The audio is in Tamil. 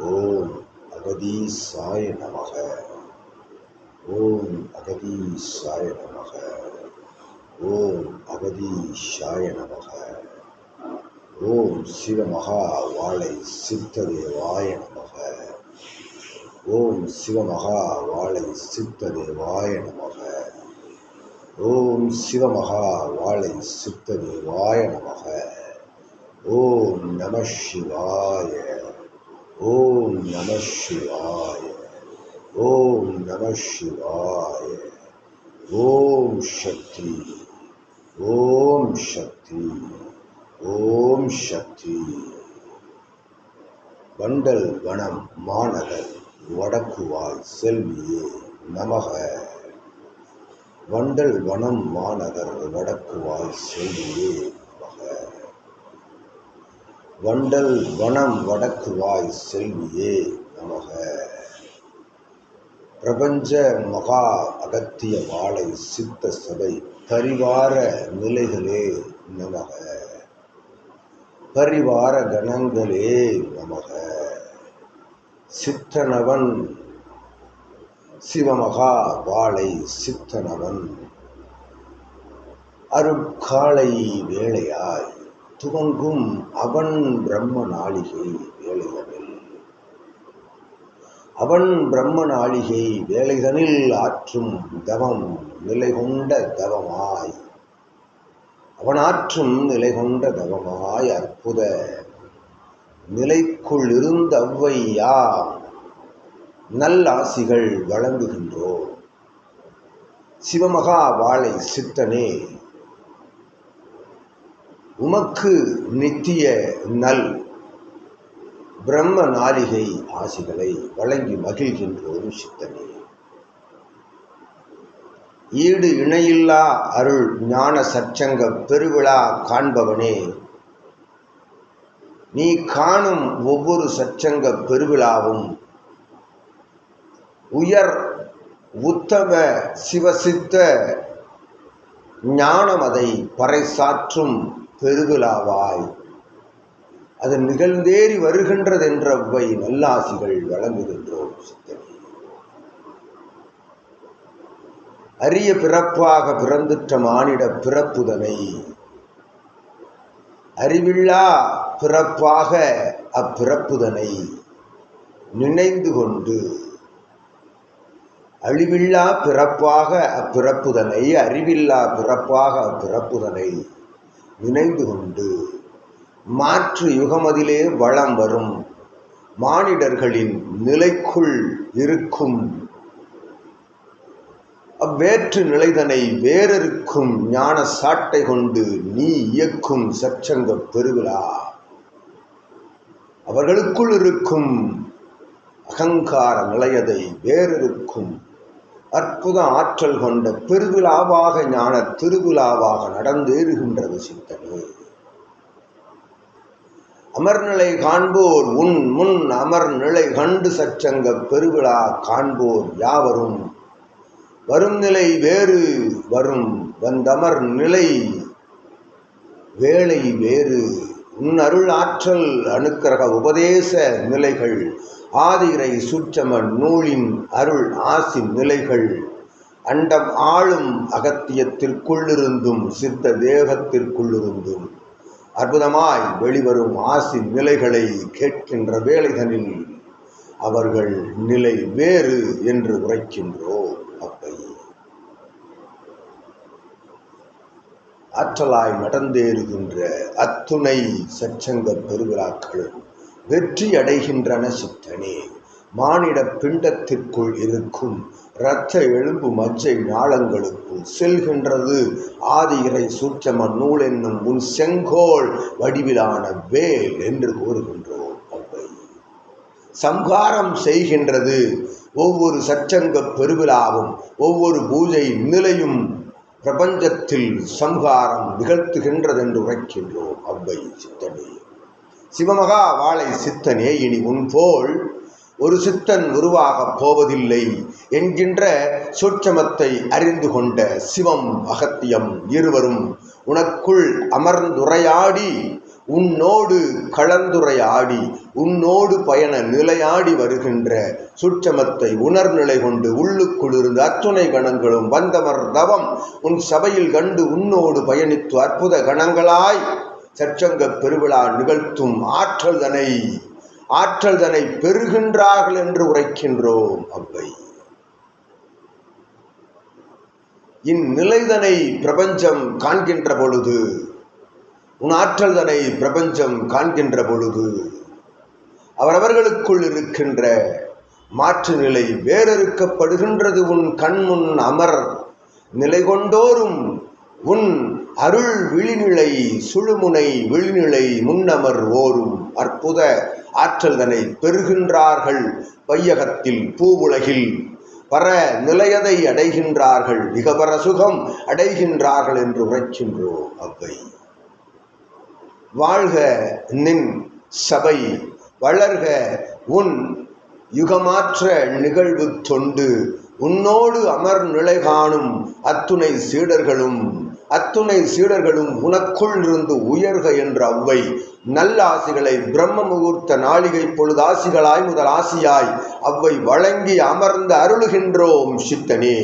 ஓம் அகதீசாய நமக. ஓம் அகதீசாய நமக. ஓம் அகதீசாய நமக. ஓம் சிவமகா வாழை சித்ததேவாய நமக. ஓம் சிவமகா வாழை சித்ததேவாய நமக. ஓம் சிவமகா வாழை சித்ததேவாய நமக. ஓம் நம சிவாய. ஓம் நம சிவாய. ஓம் நம சிவாய. ஓம் சக்தி. ஓம் சக்தி. ஓம் சக்தி. வண்டல் வனம் மாநகர் வடக்குவாய் செல்வியே நமக. வண்டல் வனம் மாநகர் வடக்குவாய் செல்வியே நமக. வண்டல் வனம் வடக்குவாய் செல்வியே நமக. பிரபஞ்ச மகா அகத்திய வாழை சித்த சபை பரிவார நிலைகளே நமக. பரிவார கணங்களே நமக. சித்தனவன் சிவமகா வாழை சித்தனவன் அருட்காலை வேளையாய் துவங்கும் அவன் பிரம்ம நாளிகை வேளைதனில் அவன் பிரம்ம நாளிகை வேளைதனில் ஆற்றும் தவம் நிலை கொண்ட தவமாய் அவன் ஆற்றும் நிலை கொண்ட தவமாய் அற்புத நிலைக்குள் இருந்த அவ்வையா நல்லாசிகள் வழங்குகின்றோம். சிவமகா வாழை சித்தனே, உமக்கு நித்திய நல் பிரம்ம நாளிகை ஆசிகளை வழங்கி மகிழ்கின்றோம் சித்தனே. ஈடு இணையில்லா அருள் ஞான சற்சங்க பெருவிழா காண்பவனே, நீ காணும் ஒவ்வொரு சற்சங்க பெருவிழாவும் உயர் உத்தம சிவசித்த ஞானமதை பறைசாற்றும் பெருவிழாவாய் அது நிகழ்ந்தேறி வருகின்றதென்றவை நல்லாசிகள் வழங்குகின்றோம் சித்தனே. அரிய பிறப்பாக பிறந்துற்ற மானிட பிறப்புதனை அறிவில்லா பிறப்பாக அப்பிறப்புதனை நினைந்து கொண்டு அழிவில்லா பிறப்பாக அப்பிறப்புதனை அறிவில்லா பிறப்பாக அப்பிறப்புதனை நினைந்து கொண்டு மாற்று யுகமதிலே வளம் வரும் மானிடர்களின் நிலைக்குள் இருக்கும் அவ்வேற்று நிலைதனை வேறறுக்கும் ஞான சாட்டை கொண்டு நீ இயக்கும் சற்சங்க பெருவிழா அவர்களுக்குள் இருக்கும் அகங்கார நிலையதை வேறறுக்கும் அற்புத ஆற்றல் கொண்ட பெருவிழாவாக ஞான திருவிழாவாக நடந்தேறுகின்றது சித்தனே. அமர்நிலை காண்போர் உன் முன் அமர்நிலை கண்டு சற்சங்க பெருவிழா காண்போர் யாவரும் வரும் நிலை வேறு வரும் வந்தமர் நிலை வேளை வேறு உன் அருள் ஆற்றல் அனுக்கிரக உபதேச நிலைகள் ஆதிரை சுற்றம நூலின் அருள் ஆசி நிலைகள் அண்டம் ஆளும் அகத்தியத்திற்குள்ளிருந்தும் சித்த தேகத்திற்குள்ளிருந்தும் அற்புதமாய் வெளிவரும் ஆசி நிலைகளை கேட்கின்ற வேளைதனில் அவர்கள் நிலை வேறு என்று உரைக்கின்றோம். அப்பை ஆற்றலாய் நடந்தேறுகின்ற அத்துணை சற்சங்க பெருவிழாக்களும் வெற்றி அடைகின்றன சித்தனே. மானிட பிண்டத்திற்குள் இருக்கும் இரத்த எலும்பு மஜ்ஜை நாளங்களுக்குள் செல்கின்றது ஆதி இறை சூட்சம நூல் என்னும் உன் செங்கோல் வடிவிலான வேல் என்று கூறுகின்றோம். அவை சம்ஹாரம் செய்கின்றது ஒவ்வொரு சற்சங்க பெருவிழாவும் ஒவ்வொரு பூஜை நிலையும் பிரபஞ்சத்தில் சம்ஹாரம் நிகழ்த்துகின்றது என்று உரைக்கின்றோம். அவ்வை சித்தனே, சிவமகா வாழை சித்தனே, இனி உன்போல் ஒரு சித்தன் உருவாகப் போவதில்லை என்கின்ற சூட்சமத்தை அறிந்து கொண்ட சிவம் அகத்தியம் இருவரும் உனக்குள் அமர்ந்துரையாடி உன்னோடு கலந்துரையாடி உன்னோடு பயண நிலையாடி வருகின்ற சுற்றமத்தை உணர்நிலை கொண்டு உள்ளுக்குளிர்ந்து அத்துணை கணங்களும் வந்தமர் தவம் உன் சபையில் கண்டு உன்னோடு பயணித்து அற்புத கணங்களாய் சற்சங்க பெருவிழா நிகழ்த்தும் ஆற்றல் தனை பெறுகின்றார்கள் என்று உரைக்கின்றோம். அவ்வை இந்நிலைதனை பிரபஞ்சம் காண்கின்ற பொழுது, உன் ஆற்றல் தனை பிரபஞ்சம் காண்கின்ற பொழுது அவரவர்களுக்குள் இருக்கின்ற மாற்று நிலை வேறறுக்கப்படுகின்றது. உன் கண்முன் அமர் நிலை கொண்டோரும் உன் அருள் விழிநிலை சுழுமுனை விழிநிலை முன்னமர் ஓரும் அற்புத ஆற்றல் தனை பெறுகின்றார்கள். வையகத்தில் பூவுலகில் பர நிலையதை அடைகின்றார்கள், மிகபர சுகம் அடைகின்றார்கள் என்று உரைக்கின்றோம். அவ்வை வாழ்க நின் சபை, வளர்க உன் யுகமாற்ற நிகழ்வு தொண்டு, உன்னோடு அமர் நிலை காணும் அத்துணை சீடர்களும் உனக்குள் இருந்து உயர்க என்ற அவ்வை நல்ல ஆசிகளை பிரம்ம முகூர்த்த நாளிகை பொழுது ஆசிகளாய் முதல் ஆசியாய் அவ்வை வழங்கி அமர்ந்து அருளுகின்றோம் சித்தனே.